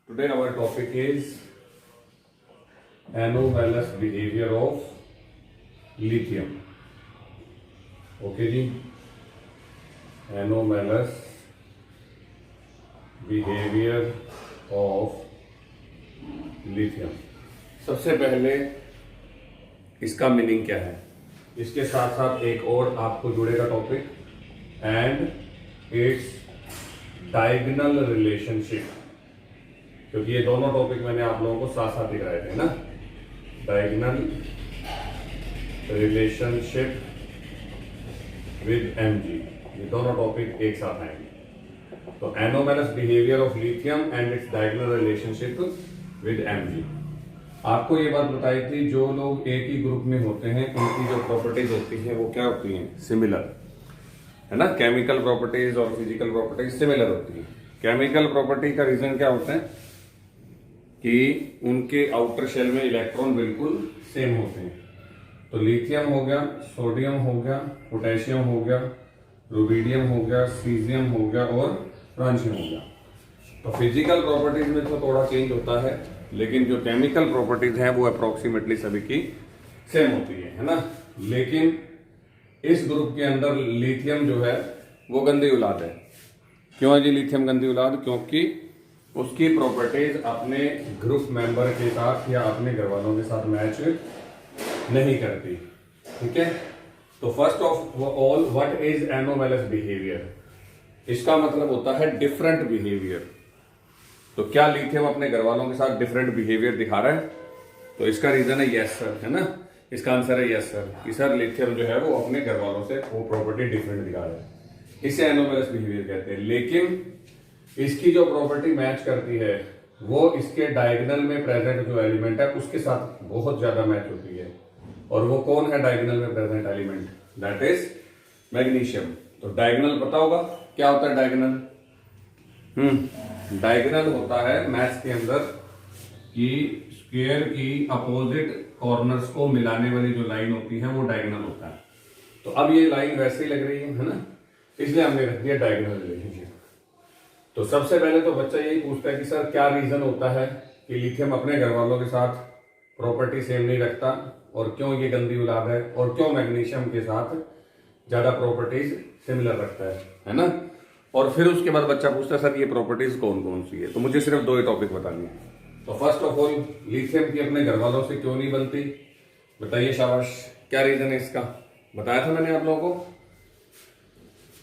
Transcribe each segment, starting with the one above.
Today our topic is anomalous behavior of lithium. Okay ji, anomalous behavior of lithium. सबसे पहले इसका meaning क्या है, इसके साथ साथ एक और आपको जुड़ेगा topic and its diagonal relationship, क्योंकि ये दोनों टॉपिक मैंने आप लोगों को साथ साथ ही कराए थे ना. डायगोनल रिलेशनशिप विद एमजी, ये दोनों टॉपिक एक साथ आएंगे. तो anomalous behaviour of lithium and its diagonal relationship with MG. आपको ये बात बताई थी, जो लोग एक ही ग्रुप में होते हैं उनकी जो प्रॉपर्टीज होती हैं वो क्या होती हैं, सिमिलर है ना. केमिकल प्रॉपर्टीज और फिजिकल प्रॉपर्टीज सिमिलर होती हैं. केमिकल प्रॉपर्टी का रीजन क्या होता है कि उनके आउटर शेल में इलेक्ट्रॉन बिल्कुल सेम होते हैं. तो लिथियम हो गया, सोडियम हो गया, पोटेशियम हो गया, रुबिडियम हो गया, सीजियम हो गया और फ्रांशियम हो गया. तो फिजिकल प्रॉपर्टीज में तो थोड़ा चेंज होता है, लेकिन जो केमिकल प्रॉपर्टीज हैं वो अप्रोक्सीमेटली सभी की सेम होती है ना. लेकिन इस ग्रुप के अंदर लिथियम जो है वो गंदी औलाद है. क्यों है जी लिथियम गंदी औलाद? क्योंकि उसकी प्रॉपर्टीज अपने ग्रुप मेंबर के साथ या अपने घर वालों के साथ मैच नहीं करती. ठीक है. तो first of all, what is anomalous behaviour? इसका मतलब होता है डिफरेंट बिहेवियर. तो क्या लिथियम अपने घर वालों के साथ डिफरेंट बिहेवियर दिखा रहा है? तो इसका रीजन है यस सर, है ना. इसका आंसर है यस सर, कि सर लिथियम जो है वो अपने घर वालों से वो प्रॉपर्टी डिफरेंट दिखा रहा है. इसे एनोमैलस बिहेवियर कहते हैं. लेकिन इसकी जो प्रॉपर्टी मैच करती है वो इसके डायगोनल में प्रेजेंट जो एलिमेंट है उसके साथ बहुत ज्यादा मैच होती है. और वो कौन है डायगोनल में present element? That is magnesium. तो डायगोनल पता होगा क्या होता है डायगोनल? डायगोनल होता है मैथ्स के अंदर कि स्क्वायर की अपोजिट कॉर्नर्स को मिलाने वाली जो लाइन होती है वो डायगोनल होता है. तो अब ये लाइन वैसे ही लग रही है ना, इसलिए हमने रख दिया डायगोनल रिलेशनशिप. तो सबसे पहले तो बच्चा यही पूछता है कि सर क्या रीजन होता है कि लिथियम अपने घर वालों के साथ प्रॉपर्टी सेम नहीं रखता, और क्यों ये गंदी औलाद है, और क्यों मैग्नीशियम के साथ ज्यादा प्रॉपर्टीज सिमिलर रखता है ना. और फिर उसके बाद बच्चा पूछता है सर ये प्रॉपर्टीज कौन कौन सी है. तो मुझे सिर्फ दो ही टॉपिक बतानी है. तो फर्स्ट ऑफ ऑल, लिथियम की अपने घर वालों से क्यों नहीं बनती? बताइए शाबाश, क्या रीजन है इसका? बताया था मैंने आप लोगों को.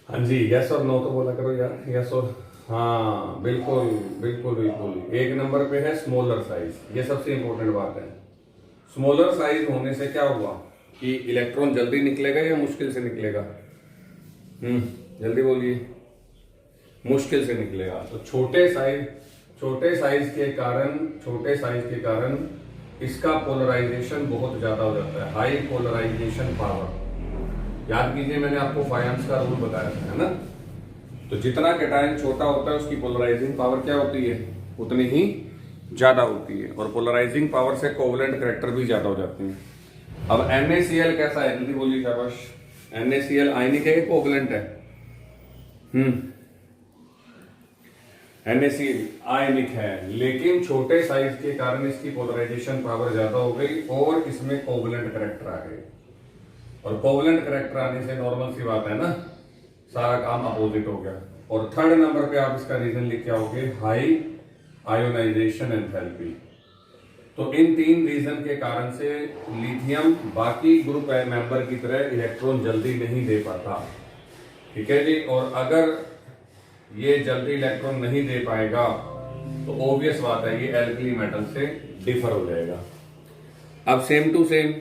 हाँ जी, यस और नो तो बोला करो यार. यस और हाँ, बिल्कुल बिल्कुल बिल्कुल. एक नंबर पे है स्मॉलर साइज. ये सबसे इंपॉर्टेंट बात है. स्मॉलर साइज होने से क्या हुआ कि इलेक्ट्रॉन जल्दी निकलेगा या मुश्किल से निकलेगा? जल्दी बोलिए. मुश्किल से निकलेगा. तो छोटे साइज के कारण इसका पोलराइजेशन बहुत ज्यादा हो जाता है. High polarization power. याद कीजिए, मैंने आपको फायंस का रूल बताया था, है ना. तो जितना कैटायन छोटा होता है उसकी पोलराइजिंग पावर क्या होती है, उतनी ही ज्यादा होती है. और पोलराइजिंग पावर से कोवलेंट कैरेक्टर भी ज्यादा हो जाते हैं. अब NaCl कैसा है? जल्दी बोलिए शाबाश. NaCl आयनिक है, कोवलेंट है? NaCl आयनिक है, लेकिन छोटे साइज के कारण इसकी पोलराइजेशन पावर ज्यादा हो गई और इसमें कोवलेंट कैरेक्टर आ गए. और कोवलेंट कैरेक्टर आने से नॉर्मल सी बात है ना, सारा काम अपोजिट हो गया. और थर्ड नंबर पे आप इसका रीजन लिख के आओगे, हाई आयोनाइजेशन एंथैल्पी. तो इन तीन रीजन के कारण से लिथियम बाकी ग्रुप मेंबर की तरह इलेक्ट्रॉन जल्दी नहीं दे पाता. ठीक है जी. और अगर ये जल्दी इलेक्ट्रॉन नहीं दे पाएगा तो ऑब्वियस बात है ये एल्कली मेटल से डिफर हो जाएगा. अब सेम टू सेम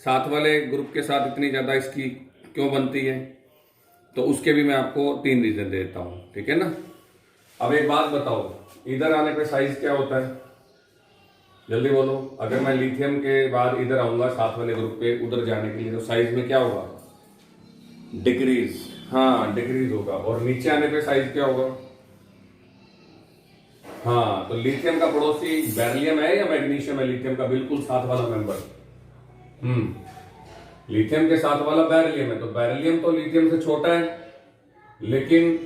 साथ वाले ग्रुप के साथ इतनी ज्यादा इसकी क्यों बनती है, तो उसके भी मैं आपको तीन रीजन देता हूं. ठीक है ना. अब एक बात बताओ, इधर आने पे साइज क्या होता है? जल्दी बोलो. अगर मैं लिथियम के बाद इधर आऊंगा साथ वाले ग्रुप पे उधर जाने के लिए, तो साइज में क्या होगा? डिक्रीज. हाँ, डिक्रीज होगा. और नीचे आने पे साइज क्या होगा? हाँ, तो लिथियम का पड़ोसी बेरिलियम है या मैग्नीशियम है? लिथियम का बिल्कुल साथ वाला मेंबर. लिथियम के साथ वाला बेरिलियम है. तो बेरिलियम तो लिथियम से छोटा है, लेकिन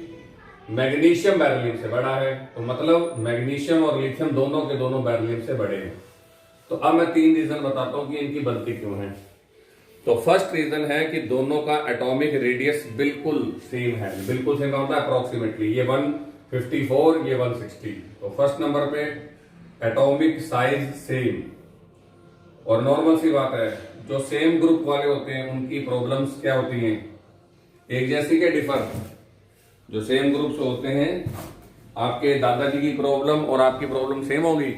मैग्नीशियम बेरिलियम से बड़ा है, तो मतलब मैग्नीशियम और लिथियम दोनों के दोनों बेरिलियम से बड़े हैं। तो अब मैं 3 रीजन बताता हूं कि इनकी बनती क्यों है। तो फर्स्ट रीजन है कि दोनों का एटॉमिक रेडियस बिल्कुल सेम है। बिल्कुल सेम का होता है अप्रोक्सीमेटली, ये 154, ये 160। तो फर्स्ट नंबर पे एटॉमिक साइज सेम। और नॉर्मल सी बात है, जो सेम ग्रुप वाले होते हैं उनकी प्रॉब्लम्स क्या होती हैं, एक जैसी के डिफर। जो सेम ग्रुप से होते हैं, आपके दादाजी की प्रॉब्लम और आपकी प्रॉब्लम सेम होगी।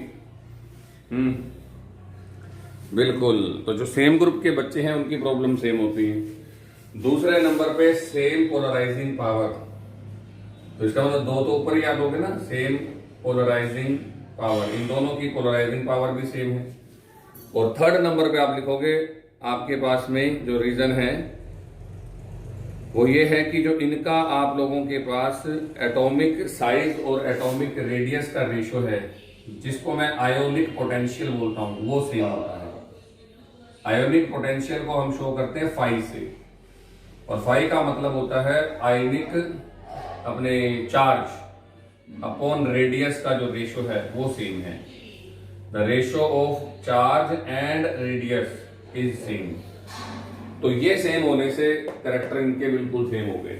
बिल्कुल। तो जो सेम ग्रुप के बच्चे हैं उनकी प्रॉब्लम सेम होती है। दूसरे नंबर पे सेम पोलराइजिंग पावर। तो इसका मतलब दो तो ऊपर ही याद होगे ना, सेम पोलराइजिंग पावर, इन दोनों की पोलराइजिंग पावर भी सेम है। और थर्ड नंबर पे आप लिखोगे, आपके पास में जो रीजन है वो ये है कि जो इनका आप लोगों के पास एटॉमिक साइज और एटॉमिक रेडियस का रेशो है, जिसको मैं आयोनिक पोटेंशियल बोलता हूं, वो सेम होता है। आयोनिक पोटेंशियल को हम शो करते हैं फाई से, और फाई का मतलब होता है आयोनिक अपने चार्ज अपॉन रेडियस का जो रेशो है वो सेम है। The ratio of charge and radius is same. तो ये सेम होने से कैरेक्टर इनके बिल्कुल सेम हो गए।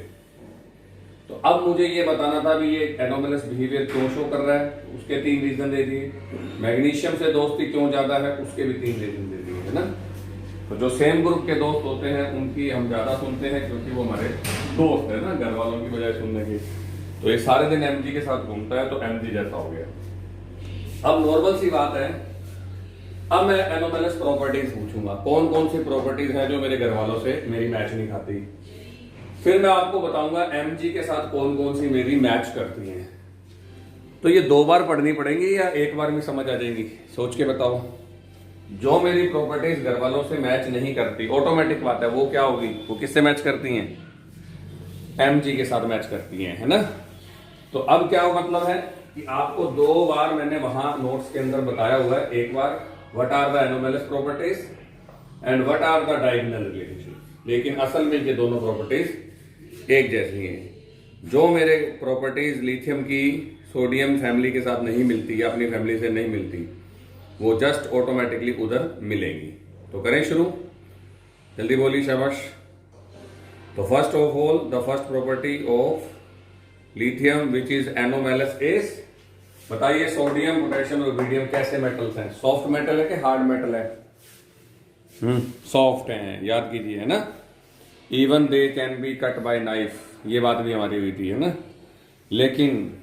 तो अब मुझे ये बताना था भी ये एनोमलस बिहेवियर क्यों शो कर रहा है, उसके 3 रीजन दे दिए। मैग्नीशियम से दोस्ती क्यों ज्यादा है, उसके भी 3 रीजन दे दिए, है ना। तो जो सेम ग्रुप के दोस्त होते हैं उनकी हम ज्यादा सुनते हैं, क्योंकि वो हमारे दोस्त है ना, घर वालों की बजाय सुनने के। तो ये सारे दिन एमजी के साथ घूमता है, तो एमजी जैसा हो गया। अब नॉर्मल सी बात है, अब मैं एनोमलस प्रॉपर्टीज पूछूंगा, कौन कौन सी प्रॉपर्टीज हैं जो मेरे घर वालों से मेरी मैच नहीं खाती। फिर मैं आपको बताऊंगा एमजी के साथ कौन कौन सी मेरी मैच करती हैं। तो ये 2 बार पढ़नी पड़ेंगी या एक बार में समझ आ जाएंगी, सोच के बताओ। जो मेरी प्रॉपर्टीज घर वालों से मैच नहीं करती, ऑटोमेटिक बात है, वो क्या होगी, वो किससे मैच करती हैं, एमजी के साथ मैच करती हैं, है ना। तो अब क्या मतलब है कि आपको 2 बार मैंने वहां नोट्स के अंदर बताया हुआ है। एक बार what are the anomalous properties and what are the diagonal relationship. लेकिन असल में ये दोनों प्रॉपर्टीज एक जैसी हैं। जो मेरे प्रॉपर्टीज लिथियम की सोडियम फैमिली के साथ नहीं मिलती या अपनी फैमिली से नहीं मिलती, वो जस्ट ऑटोमेटिकली उधर मिलेंगी। तो करें शुरू, जल्दी बोली, शाबाश। तो first of all, the first property of lithium which is anomalous is, बताइए सोडियम पोटेशियम और रुबिडियम कैसे मेटल्स हैं, सॉफ्ट मेटल है कि हार्ड मेटल है? सॉफ्ट हैं, याद कीजिए, है ना। Even they can be cut by knife, ये बात भी हमारी हुई थी, है ना। लेकिन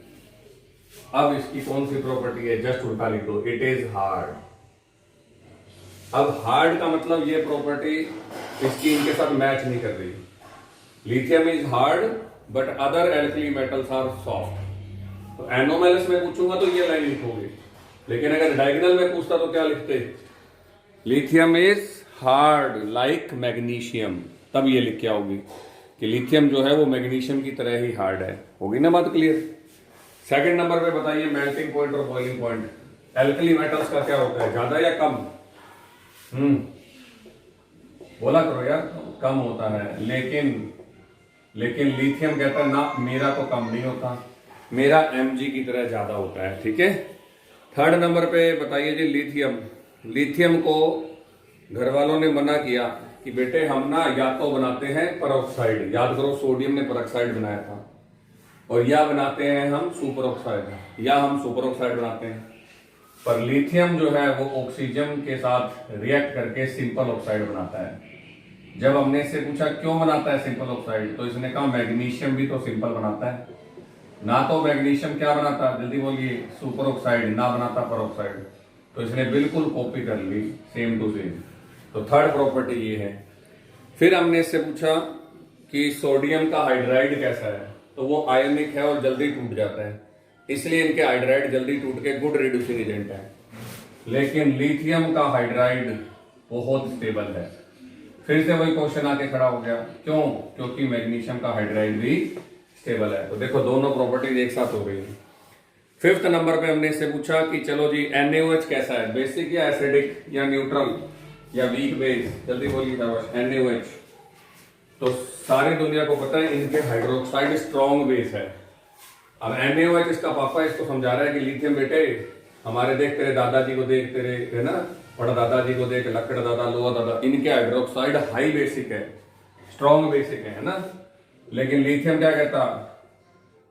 अब इसकी कौन सी प्रॉपर्टी है, जस्ट उल्टा लिखो, इट इज हार्ड। अब हार्ड का मतलब ये प्रॉपर्टी इसकी इनके साथ मैच नहीं कर रही। Lithium is hard but other alkali metals are soft. तो एनोमलस में पूछूंगा तो ये लाइन लिखोगे, लेकिन अगर डायगोनल में पूछता तो क्या लिखते, lithium is hard like magnesium, तब ये लिख के आओगी कि लिथियम जो है वो मैग्नीशियम की तरह ही हार्ड है। होगी ना बात क्लियर। सेकंड नंबर पे बताइए मेल्टिंग पॉइंट और बॉइलिंग पॉइंट, एल्कली मेटल्स का क्या होता है, ज्यादा या कम? बोला करो यार, कम होता है। लेकिन लिथियम कहता है ना, मेरा तो कम नहीं होता, मेरा Mg की तरह ज्यादा होता है, ठीक है। थर्ड नंबर पे बताइए जी लिथियम को घर वालों ने मना किया कि बेटे हम ना या तो बनाते हैं परऑक्साइड, याद करो सोडियम ने परऑक्साइड बनाया था, और या बनाते हैं हम सुपर ऑक्साइड, या हम सुपर ऑक्साइड बनाते हैं। पर लिथियम जो है वो ऑक्सीजन के साथ रिएक्ट करके सिंपल ऑक्साइड बनाता है। जब हमने इससे पूछा क्यों बनाता है सिंपल ऑक्साइड, तो इसने कहा मैग्नीशियम भी तो सिंपल बनाता है ना। तो मैग्नीशियम क्या बनाता, जल्दी बोलिए, सुपर ऑक्साइड, ना बनाता परऑक्साइड। तो इसने बिल्कुल कॉपी कर ली, सेम टू सेम। तो थर्ड प्रॉपर्टी ये है। फिर हमने इससे पूछा कि सोडियम का हाइड्राइड कैसा है, तो वो आयनिक है और जल्दी टूट जाता है, इसलिए इनके हाइड्राइड जल्दी टूट के गुड रिड्यूसिंग एजेंट है। लेकिन लिथियम का हाइड्राइड बहुत स्टेबल है। फिर से वही क्वेश्चन आके खड़ा हो गया, क्यों? क्योंकि मैग्नीशियम का हाइड्राइड भी स्टेबल है। तो देखो दोनों प्रॉपर्टीज एक साथ हो गई है। फिफ्थ नंबर पे हमने इससे पूछा कि चलो जी NaOH कैसा है, बेसिक या एसिडिक या न्यूट्रल या वीक बेस, जल्दी बोलिए NaOH। तो सारी दुनिया को पता है इनके हाइड्रोक्साइड स्ट्रॉन्ग बेस है, अब NaOH इसका पापा इसको समझा रहा है कि लिथियम बेटे हमारे देख, तेरे दादाजी को देख, तेरे है ना बड़ा दादाजी को देख, लकड़ दादा, लोहा दादा, इनके हाइड्रोक्साइड हाई बेसिक है, स्ट्रॉन्ग बेसिक है ना। लेकिन लिथियम क्या कहता,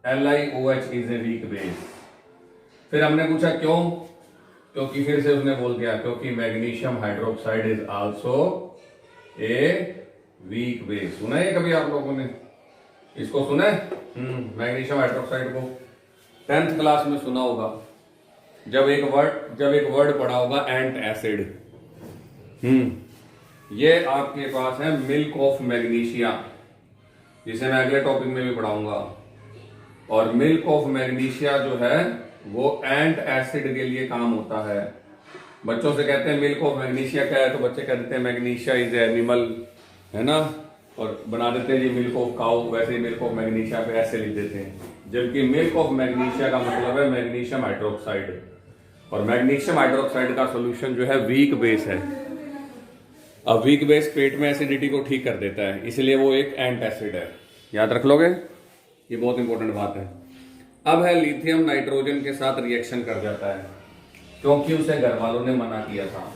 LiOH is a weak base. फिर हमने पूछा क्यों, क्योंकि फिर से उसने बोल दिया क्योंकि magnesium hydroxide is also a weak base. सुना है कभी आप लोगों ने इसको, सुना है मैग्नीशियम हाइड्रोक्साइड को? 10th क्लास में सुना होगा, जब एक वर्ड पढ़ा होगा एंट एसिड। ये आपके पास है मिल्क ऑफ मैग्नीशिया, जिसे मैं अगले टॉपिक में भी पढ़ाऊंगा। और मिल्क ऑफ मैग्नीशिया जो है वो एंट एसिड के लिए काम होता है। बच्चों से कहते हैं मिल्क ऑफ मैग्नीशिया क्या है, तो बच्चे कह देते हैं मैग्नीशिया इज एनिमल, है ना, और बना देते हैं जी मिल्क ऑफ काउ, वैसे ही मिल्क ऑफ मैग्नीशिया पे ऐसे लिख देते हैं। जबकि मिल्क ऑफ मैग्नीशिया का मतलब है मैग्नीशियम हाइड्रोक्साइड, और मैग्नीशियम हाइड्रोक्साइड का सोल्यूशन जो है वीक बेस है। अब वीक बेस पेट में एसिडिटी को ठीक कर देता है, इसलिए वो एक एंट एसिड है, याद रख लोगे, ये बहुत इंपॉर्टेंट बात है। अब है लिथियम नाइट्रोजन के साथ रिएक्शन कर जाता है, क्योंकि उसे घर वालों ने मना किया था।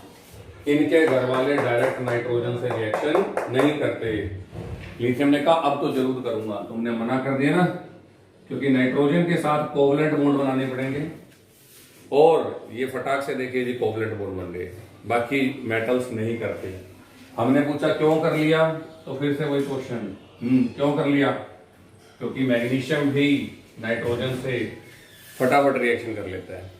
इनके घर वाले डायरेक्ट नाइट्रोजन से रिएक्शन नहीं करते। लिथियम ने कहा अब तो जरूर करूंगा, तुमने मना कर दिया ना, क्योंकि नाइट्रोजन के साथ कोवलेंट बॉन्ड बनाने पड़ेंगे, और ये फटाक से देखिए जी कोवलेंट बॉन्ड बन गए, बाकी मेटल्स नहीं करते। हमने पूछा क्यों कर लिया, तो फिर से वही क्वेश्चन, क्यों कर लिया, क्योंकि मैग्नीशियम भी नाइट्रोजन से फटाफट रिएक्शन कर लेता है।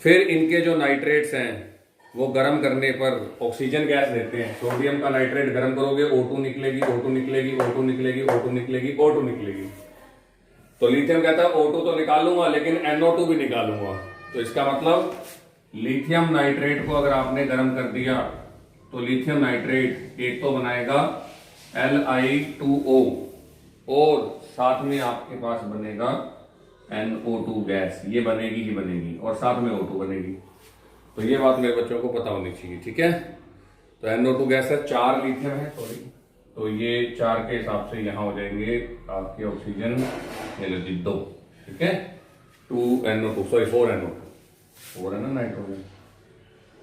फिर इनके जो नाइट्रेट्स हैं वो गर्म करने पर ऑक्सीजन गैस देते हैं। सोडियम का नाइट्रेट गर्म करोगे O2 निकलेगी, O2 निकलेगी, O2 निकलेगी, O2 निकलेगी, O2 निकलेगी। तो लिथियम कहता है O2 तो निकालूंगा लेकिन NO2 भी निकालूंगा। तो इसका मतलब लिथियम नाइट्रेट को अगर आपने गर्म कर दिया तो लिथियम नाइट्रेट एक तो बनाएगा Li2O, और साथ में आपके पास बनेगा NO2 गैस, ये बनेगी ही बनेगी, और साथ में O2 बनेगी। तो ये बात मेरे बच्चों को पता होनी चाहिए, ठीक है। तो NO2 गैस है, 4 लिथियम है, सॉरी, तो ये 4 के हिसाब से यहाँ हो जाएंगे आपके ऑक्सीजन, ये लो जी 2, ठीक है, 2 NO2, सॉरी 4 NO2, 4 है ना नाइट्रोजन।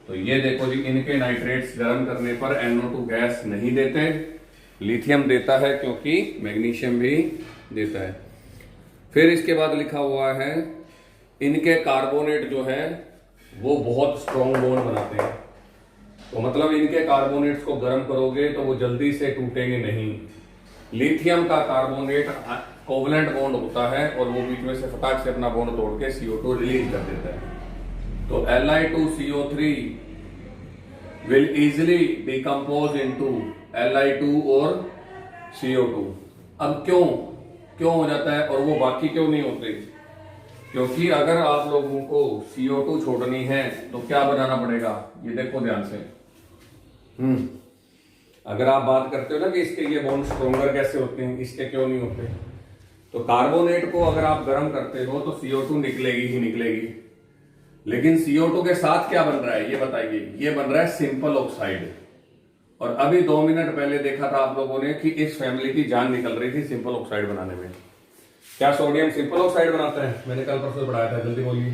तो ये देखो जी, इनके नाइट्रेट्स गर्म करने पर NO2 गैस नहीं देते, लिथियम देता है क्योंकि मैग्नीशियम भी देता है। फिर इसके बाद लिखा हुआ है इनके कार्बोनेट जो है वो बहुत स्ट्रॉन्ग बॉन्ड बनाते हैं। तो मतलब इनके कार्बोनेट्स को गर्म करोगे तो वो जल्दी से टूटेंगे नहीं। लिथियम का कार्बोनेट कोवलेंट बॉन्ड होता है और वो बीच में से फटाक से अपना बॉन्ड तोड़ के CO2 रिलीज कर देता है। तो Li2CO3 will easily decompose into Li2 और CO2। अब क्यों हो जाता है और वो बाकी क्यों नहीं होते? क्योंकि अगर आप लोगों को CO2 छोड़नी है तो क्या बनाना पड़ेगा, ये देखो ध्यान से। अगर आप बात करते हो ना कि इसके ये बॉन्ड स्ट्रोंगर कैसे होते हैं, इसके क्यों नहीं होते, तो कार्बोनेट को अगर आप गर्म करते हो तो CO2 निकलेगी ही निकलेगी। लेकिन CO2 के साथ क्या बन रहा है ये बताइए? ये बन रहा है सिंपल ऑक्साइड। और अभी 2 मिनट पहले देखा था आप लोगों ने कि इस फैमिली की जान निकल रही थी सिंपल ऑक्साइड बनाने में। क्या सोडियम सिंपल ऑक्साइड बनाता है? मैंने कल परसों पढ़ाया था, जल्दी बोलिए।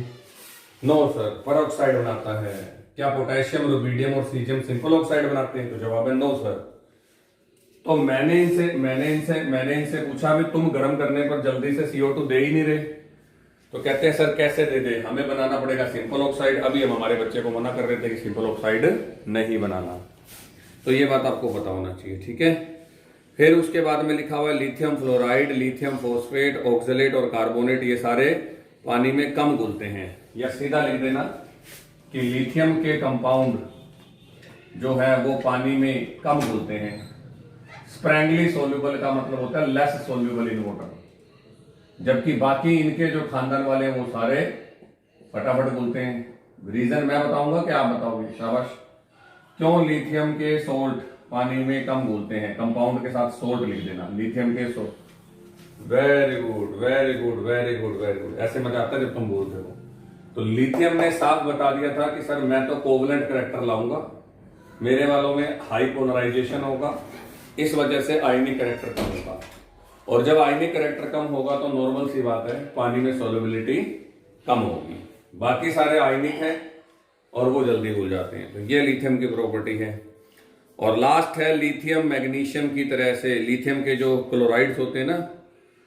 नो सर, पर ऑक्साइड बनाता है। क्या पोटेशियम, रुबिडियम और सीजियम सिंपल ऑक्साइड बनाते हैं? तो जवाब है नो सर। तो मैंने इनसे पूछा भी तुम गर्म करने पर जल्दी से CO2 दे ही नहीं रहे, तो कहते हैं सर कैसे दे दे, हमें बनाना पड़ेगा सिंपल ऑक्साइड। अभी हम हमारे बच्चे को मना कर रहे थे कि सिंपल ऑक्साइड नहीं बनाना। तो ये बात आपको पता होना चाहिए, ठीक है। फिर उसके बाद में लिखा हुआ है lithium fluoride, lithium phosphate, oxalate और कार्बोनेट, ये सारे पानी में कम घुलते हैं। या सीधा लिख देना कि लिथियम के कंपाउंड जो है वो पानी में कम घुलते हैं। स्प्रैंगली सोल्यूबल का मतलब होता है लेस सोल्यूबल इन वाटर, जबकि बाकी इनके जो खानदान वाले हैं वो सारे फटाफट घुलते हैं। रीजन मैं बताऊंगा कि आप बताओगे? शाबाश। क्यों लिथियम के सोल्ट पानी में कम घुलते हैं? कंपाउंड के साथ सोल्ट लिख देना, लिथियम के salt. Very good very good very good very good. ऐसे मजा आता है जब तुम बोलते हो। तो लिथियम ने साफ बता दिया था कि सर मैं तो कोवलेंट करैक्टर लाऊंगा, मेरे वालों में हाई पोलराइजेशन होगा, इस वजह से आयनिक करैक्टर कम होगा। और जब आयनिक कैरेक्टर कम होगा तो नॉर्मल सी बात है पानी में सोलबिलिटी कम होगी। बाकी सारे आयनिक हैं और वो जल्दी घुल जाते हैं। तो ये लिथियम की प्रॉपर्टी है। और लास्ट है लिथियम मैग्नीशियम की तरह से, लिथियम के जो क्लोराइड्स होते हैं ना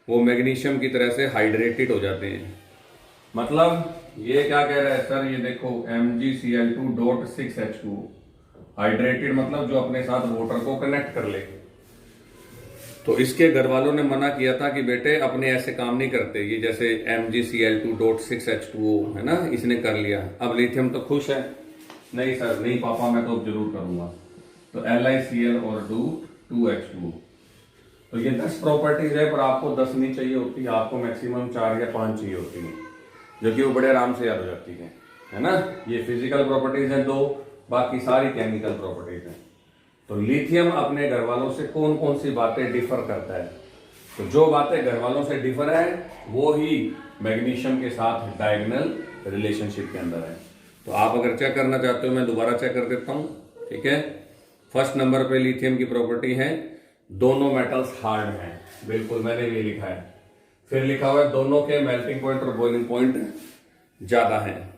वो मैग्नीशियम की तरह से हाइड्रेटेड हो जाते हैं। मतलब ये क्या कह रहा है सर, ये देखो MgCl2.6H2 हाइड्रेटेड, मतलब जो अपने साथ वाटर को कनेक्ट कर ले। तो इसके घर वालों ने मना किया था कि बेटे अपने ऐसे काम नहीं करते, ये जैसे MgCl2.6H2O है ना, इसने कर लिया। अब लिथियम तो खुश है, नहीं सर नहीं पापा मैं तो जरूर करूंगा। तो LiCl और 2H2O। तो ये 10 प्रॉपर्टीज है, पर आपको 10 नहीं चाहिए होती, आपको मैक्सिमम 4 या 5 चाहिए होती है, जो कि वो बड़े आराम से याद हो जाती है ना। ये फिजिकल प्रॉपर्टीज है 2, बाकी सारी केमिकल प्रॉपर्टीज हैं। तो लिथियम अपने घर वालों से कौन कौन सी बातें डिफर करता है? तो जो बातें घर वालों से डिफर है वो ही मैग्नीशियम के साथ डायगोनल रिलेशनशिप के अंदर है। तो आप अगर चेक करना चाहते हो मैं दोबारा चेक कर देता हूं, ठीक है। फर्स्ट नंबर पे लिथियम की प्रॉपर्टी है दोनों मेटल्स हार्ड हैं, बिल्कुल मैंने ये लिखा है। फिर लिखा हुआ है दोनों के मेल्टिंग पॉइंट और बॉइलिंग पॉइंट ज्यादा है।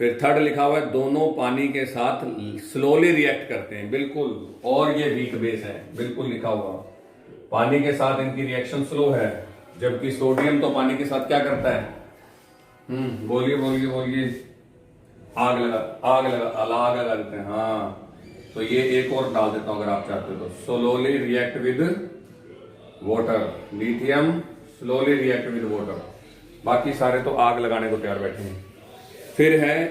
फिर थर्ड लिखा हुआ है दोनों पानी के साथ स्लोली रिएक्ट करते हैं, बिल्कुल। और ये वीक बेस है, बिल्कुल लिखा हुआ, पानी के साथ इनकी रिएक्शन स्लो है। जबकि सोडियम तो पानी के साथ क्या करता है? बोलिए बोलिए बोलिए। आग लगा आग लगा देते हैं। हाँ, तो ये एक और डाल देता हूं अगर आप चाहते हो तो। Slowly react with water, lithium slowly react with water. बाकी सारे तो आग लगाने को तैयार बैठे हैं। फिर है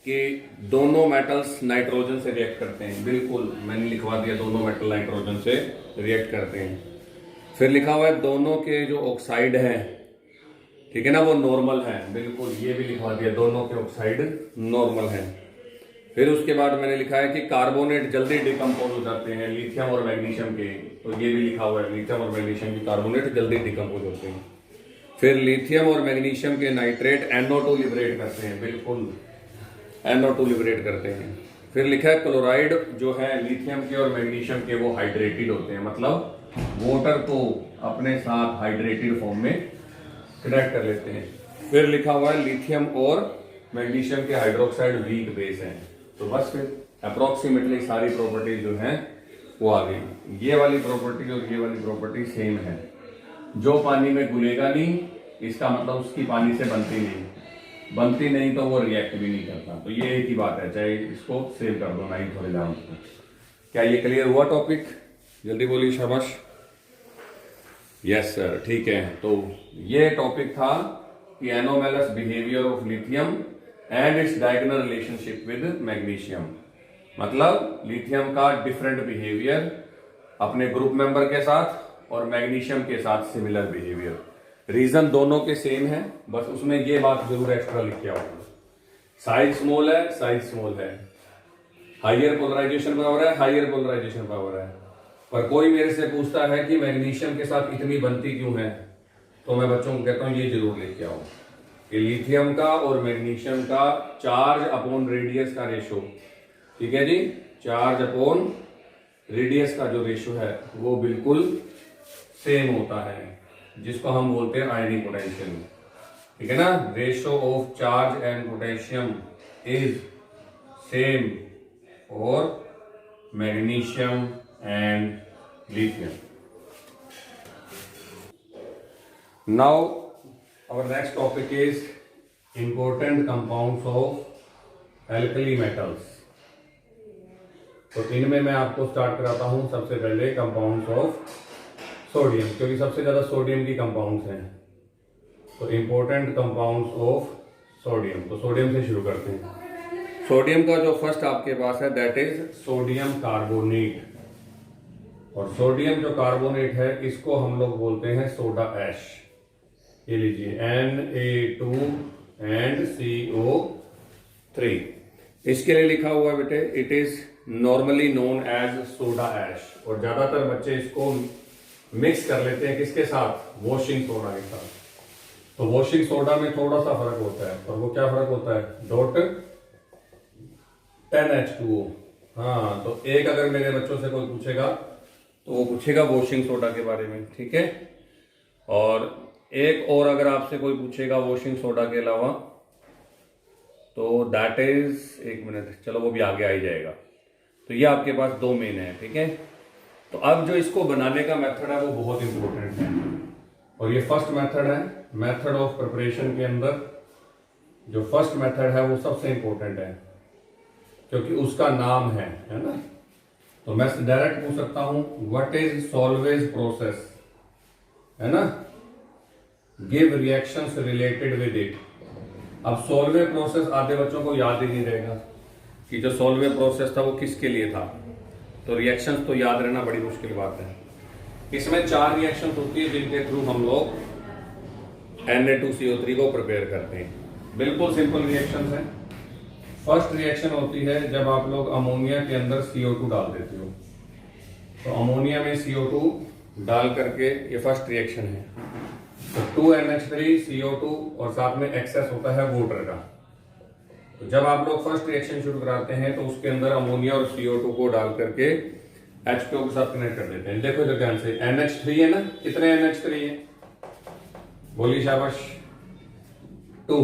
कि दोनों मेटल्स नाइट्रोजन से रिएक्ट करते हैं, बिल्कुल मैंने लिखवा दिया, दोनों मेटल नाइट्रोजन से रिएक्ट करते हैं। फिर लिखा हुआ है दोनों के जो ऑक्साइड है, ठीक है ना, वो नॉर्मल है, बिल्कुल ये भी लिखवा दिया, दोनों के ऑक्साइड नॉर्मल है। फिर उसके बाद मैंने लिखा है कि कार्बोनेट जल्दी डिकम्पोज हो जाते हैं लिथियम और मैग्नीशियम के, तो ये भी लिखा हुआ है लिथियम और मैग्नीशियम के कार्बोनेट जल्दी डिकम्पोज होते हैं। फिर लिथियम और मैग्नीशियम के नाइट्रेट NO2 लिबरेट करते हैं, बिल्कुल NO2 लिबरेट करते हैं। फिर लिखा है क्लोराइड जो है लिथियम के और मैग्नीशियम के वो हाइड्रेटेड होते हैं, मतलब वाटर को अपने साथ हाइड्रेटेड फॉर्म में कनेक्ट कर लेते हैं। फिर लिखा हुआ है लिथियम और मैग्नीशियम के हाइड्रोक्साइड वीक बेस हैं। तो बस फिर अप्रोक्सीमेटली सारी प्रॉपर्टी जो है वो आ गई। ये वाली प्रॉपर्टी और ये वाली प्रॉपर्टी सेम है। जो पानी में घुलेगा नहीं इसका मतलब उसकी पानी से बनती नहीं तो वो रिएक्ट भी नहीं करता। तो ये एक ही बात है, चाहे इसको सेव कर दो, नहीं थोड़े जाओ। क्या ये क्लियर हुआ टॉपिक? जल्दी बोलिए, शाबाश। यस सर, ठीक है। तो ये टॉपिक था कि anomalous behaviour of lithium and its diagonal relationship with magnesium. मतलब लिथियम का डिफरेंट बिहेवियर अपने ग्रुप मेंबर के साथ और मैग्नीशियम के साथ सिमिलर बिहेवियर। रीजन दोनों के सेम है, बस उसमें ये बात जरूर एक्स्ट्रा लिख के आओगे, साइज स्मॉल है, साइज स्मॉल है, हाइयर पोलराइजेशन पावर है, हाइयर पोलराइजेशन पावर है। पर कोई मेरे से पूछता है कि मैग्नीशियम के साथ इतनी बनती क्यों है, तो मैं बच्चों को कहता हूं ये जरूर लेके आओ कि लिथियम का और मैग्नीशियम का चार्ज अपॉन रेडियस का रेशो, ठीक है जी, चार्ज अपॉन रेडियस का जो रेशो है वो बिल्कुल सेम होता है, जिसको हम बोलते हैं आयनिक पोटेंशियल, ठीक है ना। Ratio of charge and potential is same और magnesium and lithium. Now our next topic is important compounds of alkali metals। तो इनमें मैं आपको स्टार्ट कराता हूं सबसे पहले कंपाउंड्स ऑफ सोडियम, क्योंकि सबसे ज्यादा सोडियम की कंपाउंड्स हैं। तो इंपॉर्टेंट कंपाउंड्स ऑफ सोडियम, तो सोडियम से शुरू करते हैं। सोडियम का जो फर्स्ट आपके पास है दैट इज सोडियम कार्बोनेट। और सोडियम जो कार्बोनेट है इसको हम लोग बोलते हैं सोडा ऐश। ये लीजिए Na2 एंड CO3। इसके लिए लिखा हुआ है बेटे it is normally known as soda ash. और ज्यादातर बच्चे इसको मिक्स कर लेते हैं किसके साथ? वॉशिंग सोडा के साथ। तो वॉशिंग सोडा में थोड़ा सा फर्क होता है, और वो क्या फर्क होता है? Dot 10H2O। हाँ, तो एक अगर मेरे बच्चों से कोई पूछेगा तो वो पूछेगा वॉशिंग सोडा के बारे में, ठीक है। और एक और अगर आपसे कोई पूछेगा वॉशिंग सोडा के अलावा, तो दैट इज, एक मिनट, चलो वो भी आगे आ ही जाएगा। तो ये आपके पास दो मेन है, ठीक है। तो अब जो इसको बनाने का मेथड है वो बहुत इंपॉर्टेंट है, और ये फर्स्ट मेथड है। मेथड ऑफ प्रिपरेशन के अंदर जो फर्स्ट मेथड है वो सबसे इंपॉर्टेंट है, क्योंकि उसका नाम है ना। तो मैं डायरेक्ट पूछ सकता हूं, व्हाट इज सॉल्वेज प्रोसेस, है ना, give reactions related with it. अब सॉल्वे प्रोसेस आधे बच्चों को याद ही नहीं रहेगा कि जो सॉल्वे प्रोसेस था वो किसके लिए था, तो रिएक्शंस तो याद रहना बड़ी मुश्किल बात है। इसमें 4 रिएक्शंस होती है जिनके थ्रू हम लोग Na2CO3 को प्रिपेयर करते हैं। बिल्कुल सिंपल रिएक्शंस है। फर्स्ट रिएक्शन होती है जब आप लोग अमोनिया के अंदर CO2 डाल देते हो, तो अमोनिया में CO2 डाल करके ये फर्स्ट रिएक्शन है। तो 2NH3CO2 और साथ में एक्सेस होता है वाटर का। तो जब आप लोग फर्स्ट रिएक्शन शुरू कराते हैं तो उसके अंदर अमोनिया और CO2 को डाल करके H2O के साथ कनेक्ट कर देते हैं। देखो इधर ध्यान से, NH3 है ना, कितने NH3 है, बोलिए शाबाश, 2।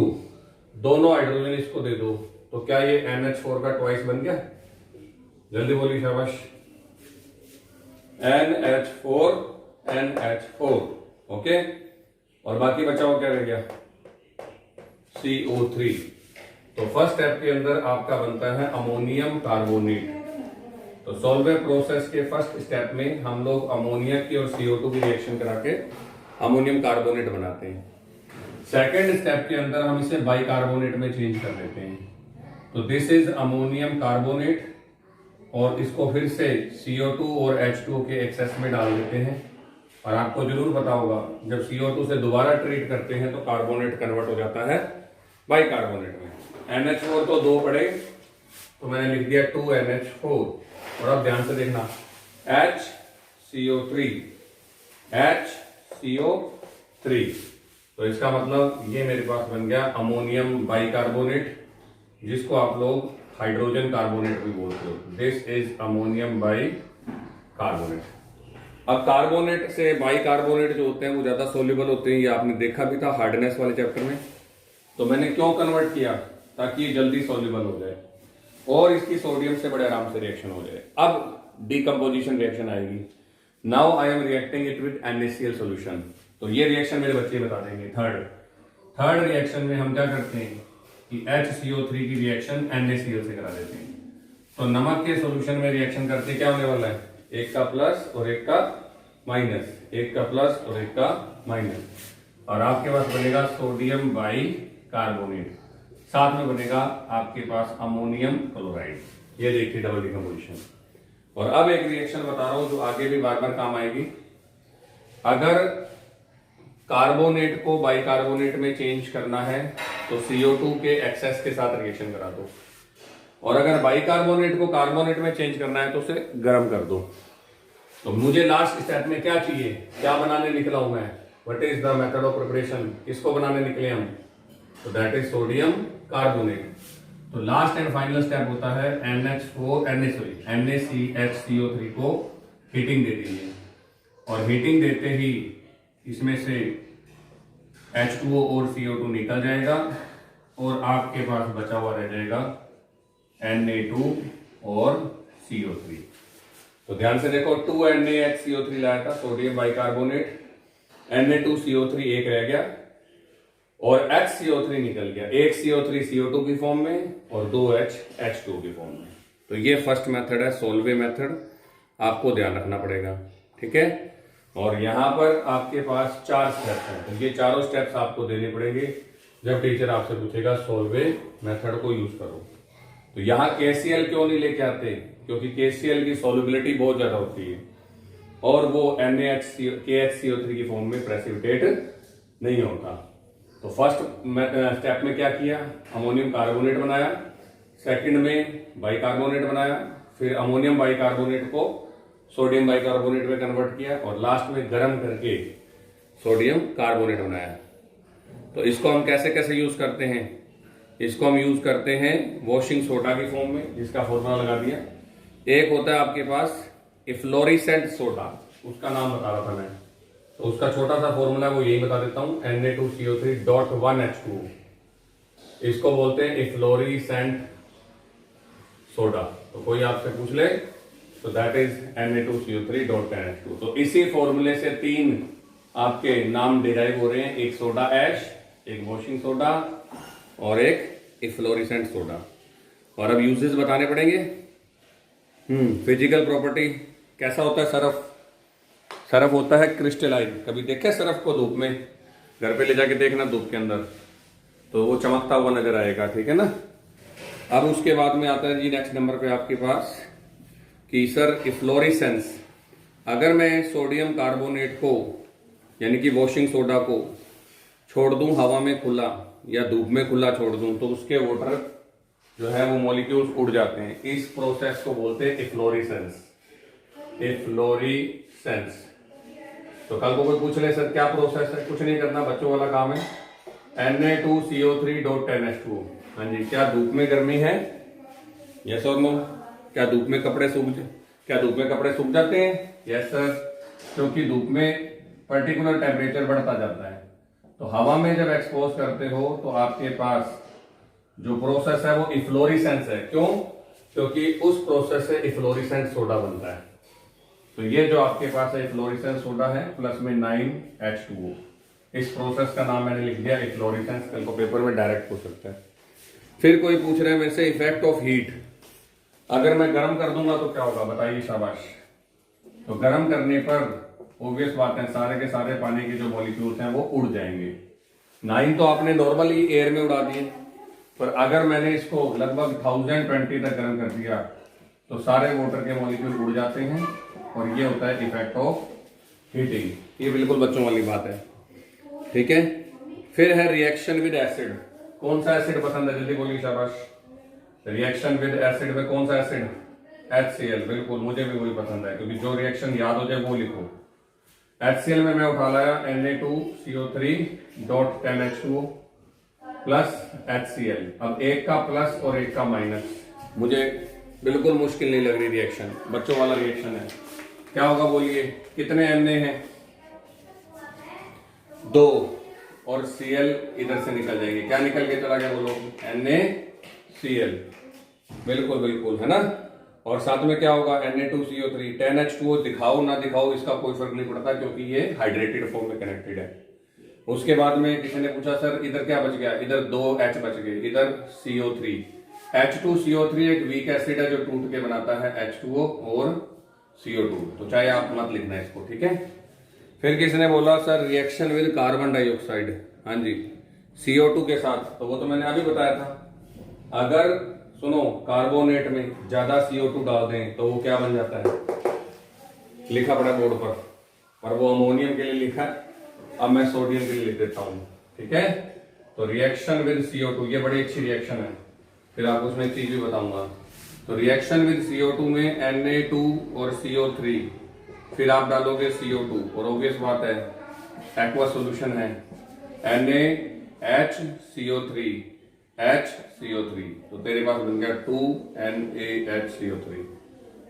दोनों हाइड्रोजन इसको दे दो, तो क्या ये NH4 का ट्वाइस बन गया, जल्दी बोलिए शाबाश, NH4 NH4, ओके। और बाकी बचा हुआ क्या रह गया, CO3। तो फर्स्ट स्टेप के अंदर आपका बनता है अमोनियम कार्बोनेट। तो सॉल्वे प्रोसेस के फर्स्ट स्टेप में हम लोग अमोनिया की और CO2 की रिएक्शन करा के अमोनियम कार्बोनेट बनाते हैं। सेकेंड स्टेप के अंदर हम इसे बाइकार्बोनेट में चेंज कर देते हैं। तो दिस इज अमोनियम कार्बोनेट, और इसको फिर से CO2 और H2O के एक्सेस में डाल देते हैं। और आपको जरूर पता होगा, जब CO2 से दोबारा ट्रीट करते हैं तो कार्बोनेट कन्वर्ट हो जाता है बाइकार्बोनेट में। NH4 तो 2 पड़े, तो मैंने लिख दिया 2NH4। और अब ध्यान से देखना, HCO3 HCO3, तो इसका मतलब ये मेरे पास बन गया अमोनियम बाइकार्बोनेट, जिसको आप लोग हाइड्रोजन कार्बोनेट भी बोलते हो। This is ammonium bicarbonate. अब कार्बोनेट से बाइकार्बोनेट जो होते हैं वो ज्यादा सोल्यूबल होते हैं, ये आपने देखा भी था हार्डनेस वाले चैप्टर में। तो मैंने क्यों कन्वर्ट किया, ताकि ये जल्दी सोल्यूबल हो जाए और इसकी सोडियम से बड़े आराम से रिएक्शन हो जाए। अब डिकम्पोजिशन रिएक्शन आएगी। Now I am reacting it with NaCl solution. तो ये रिएक्शन मेरे बच्चे बता देंगे। थर्ड रिएक्शन में हम क्या करते हैं कि HCO3 की रिएक्शन NaCl से करा देते हैं। तो नमक के सोल्यूशन में रिएक्शन करते क्या होने वाला है, एक का प्लस और एक का माइनस, एक का प्लस और एक का माइनस, और आपके पास बनेगा सोडियम बाइकार्बोनेट, साथ में बनेगा आपके पास अमोनियम क्लोराइड। ये देखिए डबल डिकम्पोजिशन। और अब एक रिएक्शन बता रहा हूं जो आगे भी बार बार काम आएगी। अगर कार्बोनेट को बाइकार्बोनेट में चेंज करना है तो CO2 के एक्सेस के साथ रिएक्शन करा दो, और अगर बाइकार्बोनेट को कार्बोनेट में चेंज करना है तो उसे गर्म कर दो। तो मुझे लास्ट स्टेप में क्या चाहिए, क्या बनाने निकला हूं मैं, what is the method of preparation, किसको बनाने निकले हम, तो दैट इज सोडियम कार्बोनेट। तो लास्ट एंड फाइनल स्टेप होता है NaCH CO3 को हीटिंग दे दीजिए, और हीटिंग देते ही इसमें से H2O और CO2 निकल जाएगा, और आपके पास बचा हुआ रह जाएगा Na2 और CO3। तो ध्यान से देखो, 2NaHCO3 लाया था सोडियम बाइकार्बोनेट, Na2CO3 एक रह गया, और HCO3 निकल गया। एक CO3 CO2 की फॉर्म में और 2H H2O की फॉर्म में। तो ये फर्स्ट मेथड है सोल्वे मेथड, आपको ध्यान रखना पड़ेगा, ठीक है। और यहाँ पर आपके पास 4 स्टेप्स हैं, तो ये चारों स्टेप्स आपको देने पड़ेंगे जब टीचर आपसे पूछेगा सोल्वे मेथड को यूज करो। तो यहाँ KCl क्यों नहीं लेके आते, क्योंकि KCl की सोल्युबिलिटी बहुत ज्यादा होती है और वो KHCO3 की फॉर्म में प्रेसिपिटेट नहीं होता। तो फर्स्ट स्टेप में क्या किया, अमोनियम कार्बोनेट बनाया, सेकंड में बाइकार्बोनेट बनाया, फिर अमोनियम बाइकार्बोनेट को सोडियम बाइकार्बोनेट में कन्वर्ट किया, और लास्ट में गर्म करके सोडियम कार्बोनेट बनाया। तो इसको हम कैसे कैसे यूज करते हैं, इसको हम यूज करते हैं वॉशिंग सोडा की फॉर्म में, जिसका फॉर्मूला लगा दिया। एक होता है आपके पास इफ्लोरिसेंट सोडा, उसका नाम बता रहा था मैं, तो उसका छोटा सा फॉर्मूला वो यही बता देता हूं, Na2CO3.1H2O। इसको बोलते हैं इफ्लोरिसेंट सोडा। तो कोई आपसे पूछ ले तो दैट इज Na2CO3.10H2O। तो इसी फॉर्मूले से 3 आपके नाम डिराइव हो रहे हैं, एक सोडा ऐश, एक वॉशिंग सोडा और एक इफ्लोरिसेंट सोडा। और अब यूजेस बताने पड़ेंगे। फिजिकल प्रॉपर्टी कैसा होता है सरफ? सरफ होता है क्रिस्टलाइन। कभी देखे सरफ को धूप में? घर पे ले जाके देखना धूप के अंदर, तो वो चमकता हुआ नजर आएगा, ठीक है ना। अब उसके बाद में आता है जी नेक्स्ट नंबर पे आपके पास कि सर इफ्लोरिसेंस। अगर मैं सोडियम कार्बोनेट को यानी कि वॉशिंग सोडा को छोड़ दूं हवा में खुला या धूप में खुला छोड़ दूं तो उसके वाटर जो है वो मॉलिक्यूल्स उड़ जाते हैं। इस प्रोसेस को बोलते हैं इफ्लोरिसेंस। इफ्लोरिसेंस। तो कल को कोई पूछ ले सर क्या प्रोसेस है, कुछ नहीं करना, बच्चों वाला काम है। Na2CO3.10H2O। हाँ जी, क्या धूप में गर्मी है? यस और नो? क्या धूप में कपड़े सूख जाते हैं? यस सर, क्योंकि धूप में पर्टिकुलर टेम्परेचर बढ़ता जाता है। तो हवा में जब एक्सपोज करते हो तो आपके पास जो प्रोसेस है वो इफ्लोरिसेंस है। क्यों? क्योंकि उस प्रोसेस से इफ्लोरिसेंट सोडा बनता है। तो ये जो आपके पास है इफ्लोरिसेंट सोडा है प्लस में 9H2O। इस प्रोसेस का नाम मैंने लिख दिया इफ्लोरिसेंस। कल को पेपर में डायरेक्ट पूछ सकता है। फिर कोई पूछ रहे हैं मेरे से इफेक्ट ऑफ हीट। अगर मैं गर्म कर दूंगा तो क्या होगा बताइए, शाबाश। तो गर्म करने पर ऑब्वियस बात है सारे के सारे पानी के जो मॉलिक्यूल्स हैं वो उड़ जाएंगे। 9 तो आपने नॉर्मली एयर में उड़ा दिए, पर अगर मैंने इसको लगभग 1020 तक गर्म कर दिया तो सारे वाटर के मॉलिक्यूल उड़ जाते हैं और ये होता है इफेक्ट ऑफ हीटिंग। ये बिल्कुल बच्चों वाली बात है, ठीक है। फिर है रिएक्शन विद एसिड। कौन सा एसिड पसंद है, जल्दी बोलिए, शाबाश। रिएक्शन विद एसिड में कौन सा एसिड? HCl। बिल्कुल, मुझे भी वही पसंद है, क्योंकि जो रिएक्शन याद हो जाए वो लिखो। HCl में मैं उठा लाया Na2CO3.10H2O प्लस HCl। अब एक का प्लस और एक का माइनस, मुझे बिल्कुल मुश्किल नहीं लग रही रिएक्शन, बच्चों वाला रिएक्शन है। क्या होगा बोलिए, कितने Na हैं? 2 और Cl इधर से निकल जाएंगे। क्या निकल के चला गया बोलो? NaCl। बिल्कुल बिल्कुल, है ना। और साथ में क्या होगा? Na2CO3। 10H2O दिखाओ ना दिखाओ इसका कोई फर्क नहीं पड़ता, क्योंकि ये हाइड्रेटेड फॉर्म में कनेक्टेड है। उसके बाद में किसी ने पूछा सर इधर क्या बच गया? इधर 2 H बच गए, इधर CO3। H2CO3 एक वीक एसिड है जो टूट के बनाता है H2O और CO2। तो चाहे आप मत लिखना इसको, ठीक है। फिर किसी ने बोला sir reaction with carbon dioxide. हाँ जी, CO2 के साथ, तो वो तो मैंने अभी बताया था। अगर सुनो कार्बोनेट में ज्यादा CO2 डाल दें तो वो क्या बन जाता है? लिखा पड़ा बोर्ड पर, और वो अमोनियम के लिए लिखा है। अब मैं सोडियम के लिए लिख देता हूं, ठीक है। तो रिएक्शन विद CO2 ये बड़ी अच्छी रिएक्शन है। फिर आपको उसमें एक चीज भी बताऊंगा। तो रिएक्शन विद CO2 में Na2 और CO3, फिर आप डालोगे CO2 और ऑब्वियस बात है एक्वा सॉल्यूशन है NaHCO3 तो तेरे पास बन गया 2NaHCO3।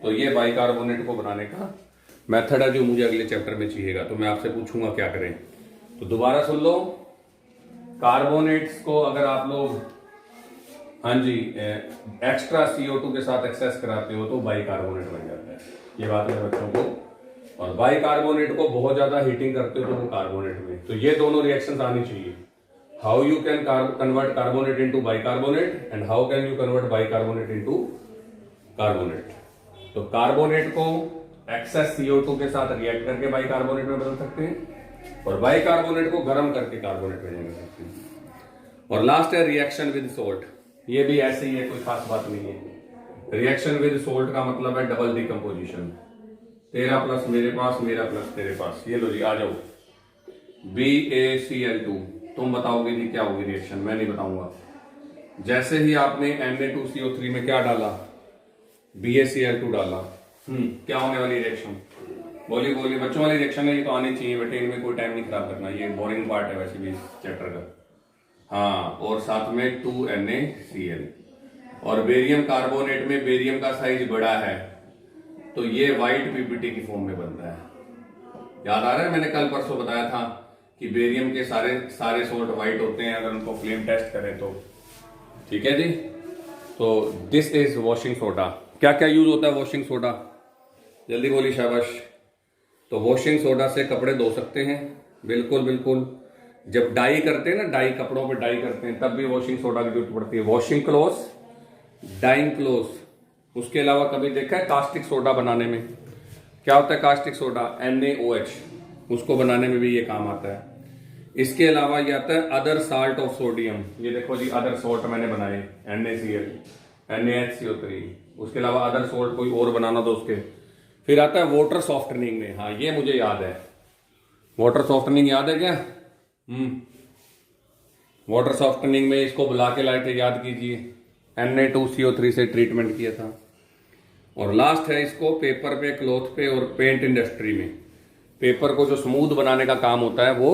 तो ये बाइकार्बोनेट को बनाने का मेथड है जो मुझे अगले चैप्टर में चाहिएगा, तो मैं आपसे पूछूंगा क्या करें। तो दोबारा सुन लो, कार्बोनेट्स को अगर आप लोग हाँ जी एक्स्ट्रा CO2 के साथ एक्सेस कराते हो तो बाइकार्बोनेट बन जाता है। ये बात है बच्चों को। और बाइकार्बोनेट को बहुत ज्यादा हीटिंग करते हो तो वो कार्बोनेट में, तो ये दोनों रिएक्शंस आनी चाहिए। How you can convert carbonate into bicarbonate and how can you convert bicarbonate into carbonate. तो कार्बोनेट को एक्सेस CO2 के साथ रिएक्ट करके बाइकार्बोनेट में बदल सकते हैं और बाइकार्बोनेट को गर्म करके कार्बोनेट में बदल सकते हैं। और लास्ट है रिएक्शन विद सोल्ट। ये भी ऐसे ही है, कोई खास बात नहीं है। रिएक्शन विद सोल्ट का मतलब है डबल डिकम्पोजिशन। तेरा प्लस मेरे पास, मेरा प्लस तेरे पास। ये लो जी, आ जाओ। BaCl2। तुम बताओगे जी क्या होगी रिएक्शन, मैं नहीं बताऊंगा। जैसे ही आपने Na2CO3 में क्या डाला? BaCl2 डाला, क्या होने वाली रिएक्शन? बोलिए बोलिए, बच्चों वाली रिएक्शन है ये, तो आनी चाहिए बेटे, इनमें कोई टाइम नहीं खराब करना। ये बोरिंग पार्ट है वैसे भी इस चैप्टर का। हाँ, और साथ में 2NaCl। और बेरियम कार्बोनेट में बेरियम का साइज बड़ा है तो ये व्हाइट PBT की फॉर्म में बनता है। याद आ रहा है, मैंने कल परसों बताया था कि बेरियम के सारे सोल्ट वाइट होते हैं अगर उनको फ्लेम टेस्ट करें तो। ठीक है जी। तो दिस इज वॉशिंग सोडा। क्या क्या यूज होता है वॉशिंग सोडा, जल्दी बोली शाबाश। तो वॉशिंग सोडा से कपड़े धो सकते हैं, बिल्कुल बिल्कुल। जब डाई करते हैं ना, डाई कपड़ों पे डाई करते हैं, तब भी वॉशिंग सोडा की जरूरत पड़ती है। Washing cloth, dyeing cloth. उसके अलावा कभी देखा है कास्टिक सोडा बनाने में? क्या होता है कास्टिक सोडा? NaOH, उसको बनाने में भी ये काम आता है। इसके अलावा ये आता है अदर साल्ट ऑफ सोडियम। ये देखो जी, अदर सॉल्ट मैंने बनाए, NaCl, NaHCO3। उसके अलावा अदर सॉल्ट कोई और बनाना तो उसके। फिर आता है वाटर सॉफ्टनिंग में। हाँ, ये मुझे याद है, वाटर सॉफ्टनिंग याद है क्या? वाटर सॉफ्टनिंग में इसको बुला के लाए थे, याद कीजिए, Na2CO3 से ट्रीटमेंट किया था। और लास्ट है इसको पेपर पे, क्लॉथ पे और पेंट इंडस्ट्री में। पेपर को जो स्मूथ बनाने का काम होता है वो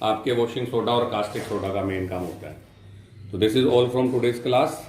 आपके वॉशिंग सोडा और कास्टिक सोडा का मेन काम होता है। तो this is all from today's class.